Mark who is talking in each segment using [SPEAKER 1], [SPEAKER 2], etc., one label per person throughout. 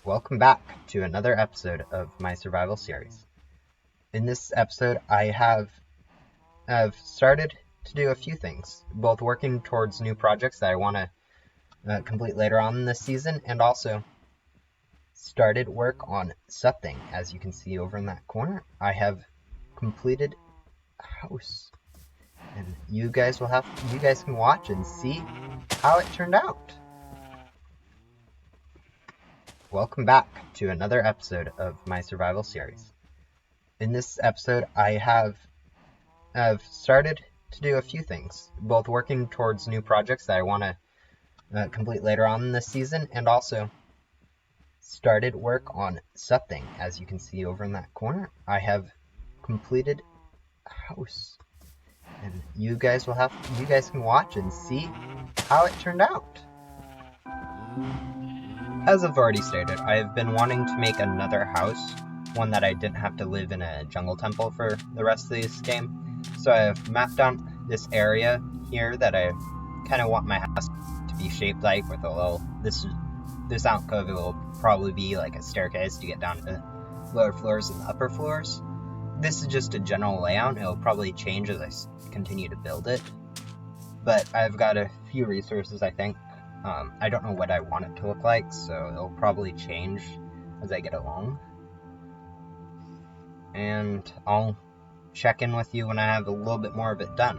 [SPEAKER 1] Welcome back to another episode of my survival series. In this episode, I have started to do a few things, both working towards new projects that I want to complete later on in this season, and also started work on something. As you can see over in that corner, I have completed a house, and you guys can watch and see how it turned out. Welcome back to another episode of my survival series. In this episode, I have started to do a few things, both working towards new projects that I want to complete later on in this season, and also started work on something. As you can see over in that corner, I have completed a house, and you guys can watch and see how it turned out. As I've already stated, I have been wanting to make another house, one that I didn't have to live in a jungle temple for the rest of this game. So I have mapped out this area here that I kind of want my house to be shaped like, with a little, this alcove will probably be like a staircase to get down to lower floors and upper floors. This is just a general layout. It'll probably change as I continue to build it, but I've got a few resources, I think. I don't know what I want it to look like, so it'll probably change as I get along. And I'll check in with you when I have a little bit more of it done.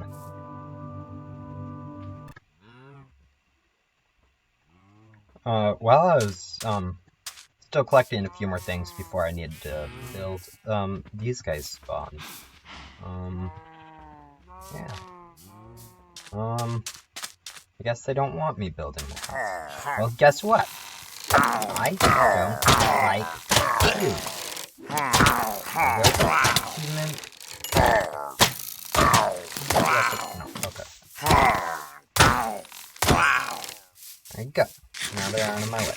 [SPEAKER 1] While I was still collecting a few more things before I needed to build, these guys spawned. I guess they don't want me building the house. Well, guess what? I don't like you. No, okay. There you go. Now they're out of my way.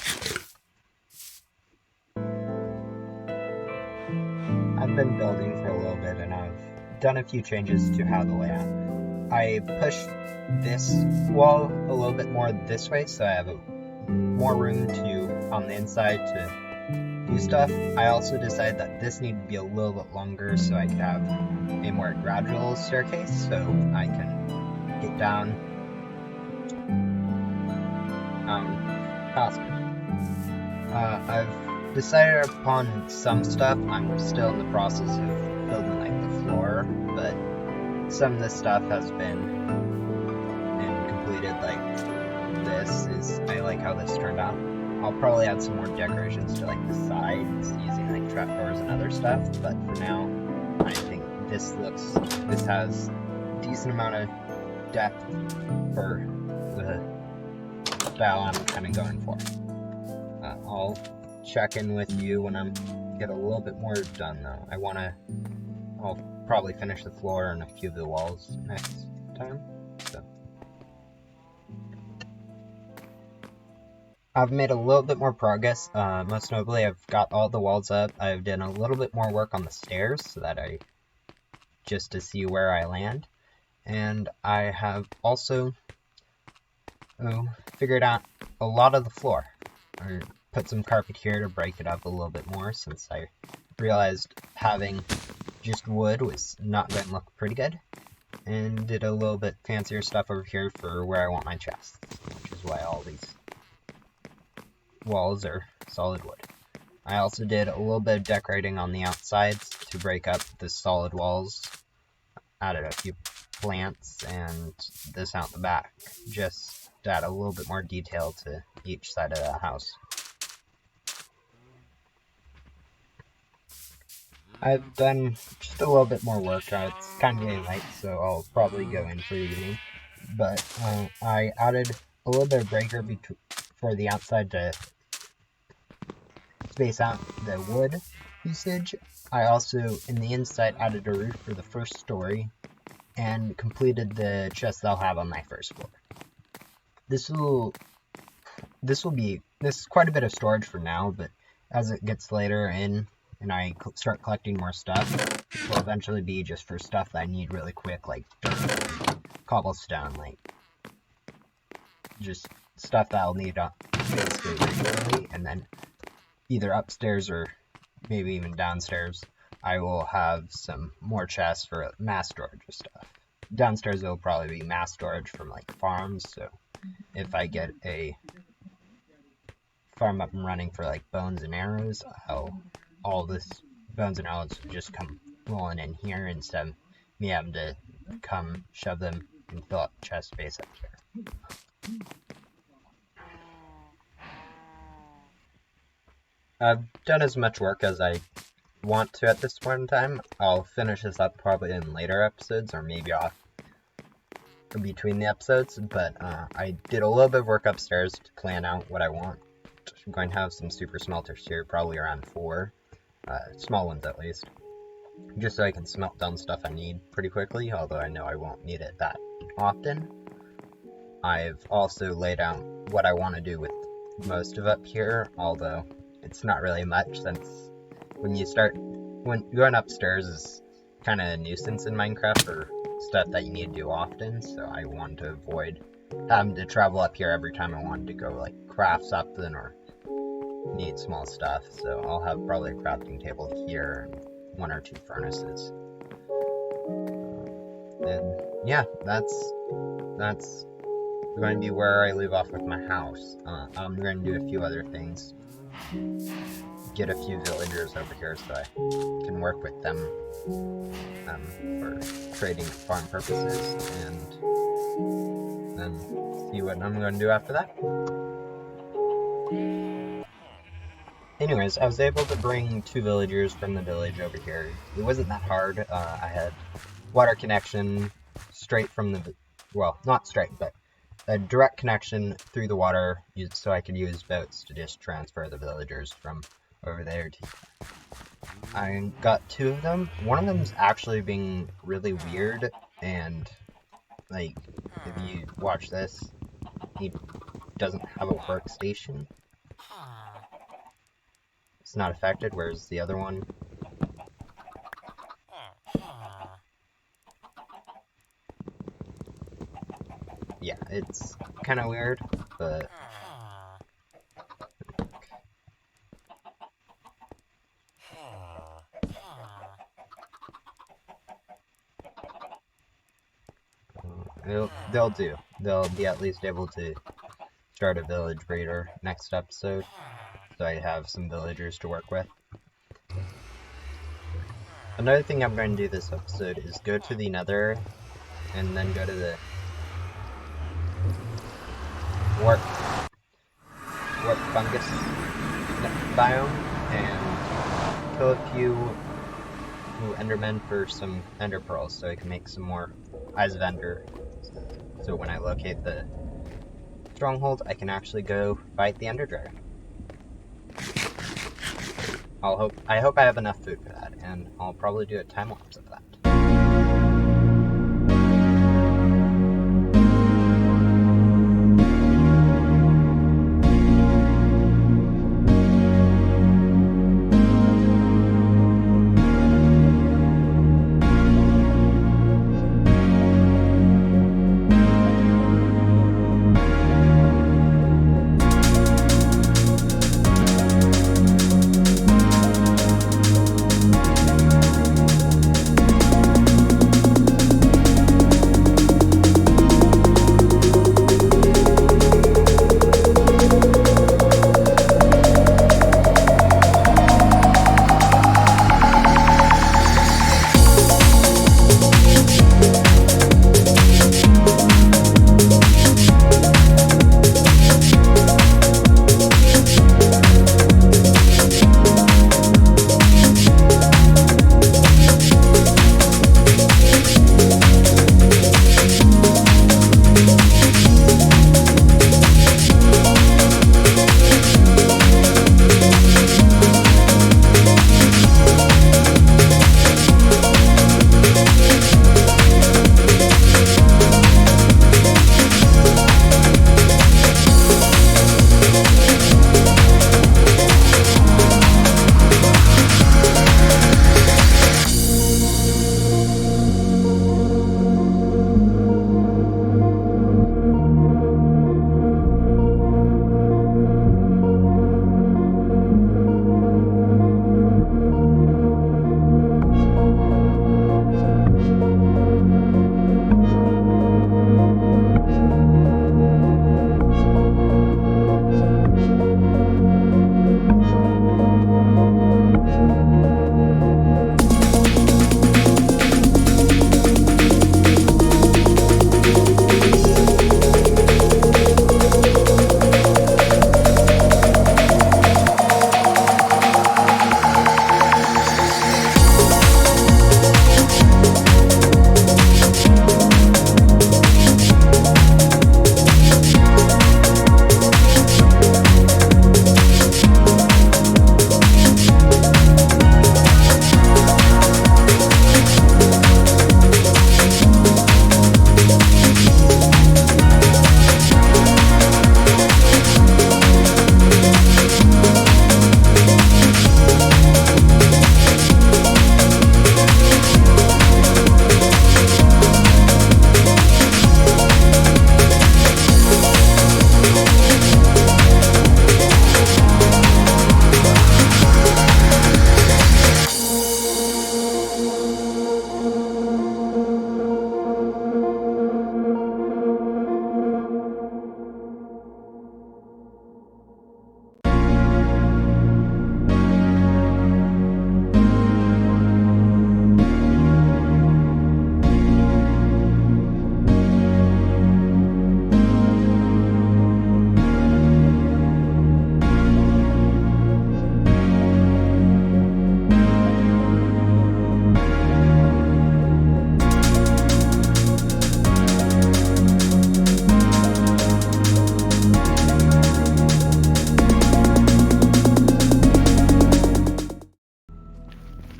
[SPEAKER 1] I've been building for a little bit, and I've done a few changes to how the layout. I pushed this wall a little bit more this way, so I have more room on the inside to do stuff. I also decided that this needed to be a little bit longer so I could have a more gradual staircase, so I can get down faster. I've decided upon some stuff. I'm still in the process of building like the floor, but some of this stuff has been completed. Like I like how this turned out. I'll probably add some more decorations to like the sides using like trapdoors and other stuff, but for now I think this has a decent amount of depth for the style I'm kind of going for. I'll check in with you when I'm get a little bit more done though. I'll probably finish the floor and a few of the walls next time. So I've made a little bit more progress. Most notably, I've got all the walls up. I've done a little bit more work on the stairs so that just to see where I land. And I have also figured out a lot of the floor. I put some carpet here to break it up a little bit more, since I realized having just wood was not going to look pretty good. And did a little bit fancier stuff over here for where I want my chests, which is why all these walls are solid wood. I also did a little bit of decorating on the outsides to break up the solid walls. Added a few plants and this out the back, just to add a little bit more detail to each side of the house. I've done just a little bit more work. It's kind of getting late, so I'll probably go in for the evening. But I added a little bit of breaker for the outside to space out the wood usage. I also, in the inside, added a roof for the first story and completed the chest that I'll have on my first floor. This is quite a bit of storage for now, but as it gets later in and I start collecting more stuff, it will eventually be just for stuff that I need really quick, like dirt, cobblestone, like just stuff that I'll need basically regularly, and then either upstairs or maybe even downstairs, I will have some more chests for mass storage of stuff. Downstairs it'll probably be mass storage from like farms, so if I get a farm up and running for like bones and arrows, all this bones and arrows just come rolling in here instead of me having to come shove them and fill up chest space up here. I've done as much work as I want to at this point in time. I'll finish this up probably in later episodes or maybe off between the episodes, but I did a little bit of work upstairs to plan out what I want. I'm going to have some super smelters here, probably around 4, small ones at least, just so I can smelt down stuff I need pretty quickly, although I know I won't need it that often. I've also laid out what I want to do with most of up here, although it's not really much, since when going upstairs is kind of a nuisance in Minecraft for stuff that you need to do often, so I wanted to avoid having to travel up here every time I wanted to go like craft something or need small stuff. So I'll have probably a crafting table here and 1 or 2 furnaces. And yeah, that's going to be where I leave off with my house. I'm going to do a few other things. Get a few villagers over here so I can work with them for trading for farm purposes, and then see what I'm going to do after that. Anyways, I was able to bring 2 villagers from the village over here. It wasn't that hard. I had water connection straight from the, well, not straight, but a direct connection through the water so I could use boats to just transfer the villagers from over there to here. I got 2 of them. One of them's actually being really weird, and like, if you watch this, he doesn't have a workstation. It's not affected, whereas the other one, yeah, it's kind of weird, but they'll do. They'll be at least able to start a village breeder next episode, so I have some villagers to work with. Another thing I'm going to do this episode is go to the Nether and then go to the warp fungus biome and kill a few endermen for some ender pearls so I can make some more eyes of ender, so when I locate the stronghold I can actually go fight the ender dragon. I hope I have enough food for that, and I'll probably do a time lapse of that.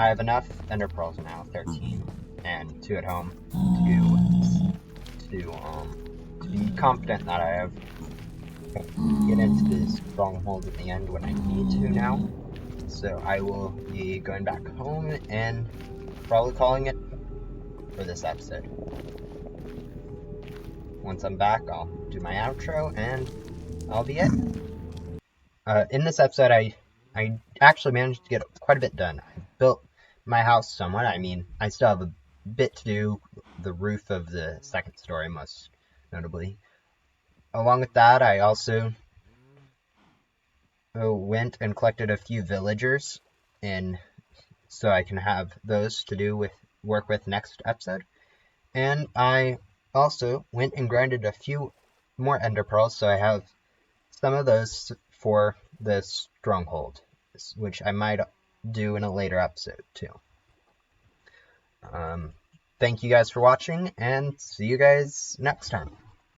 [SPEAKER 1] I have enough ender pearls now, 13, and 2 at home to be confident that I have get into this stronghold at the end when I need to now. So I will be going back home and probably calling it for this episode. Once I'm back, I'll do my outro and I'll be it. In this episode, I actually managed to get quite a bit done. I built my house somewhat. I mean, I still have a bit to do, the roof of the second story, most notably. Along with that, I also went and collected a few villagers, and so I can have those to do with work with next episode. And I also went and grinded a few more ender pearls, so I have some of those for the stronghold, which I might do in a later episode too. Thank you guys for watching, and see you guys next time.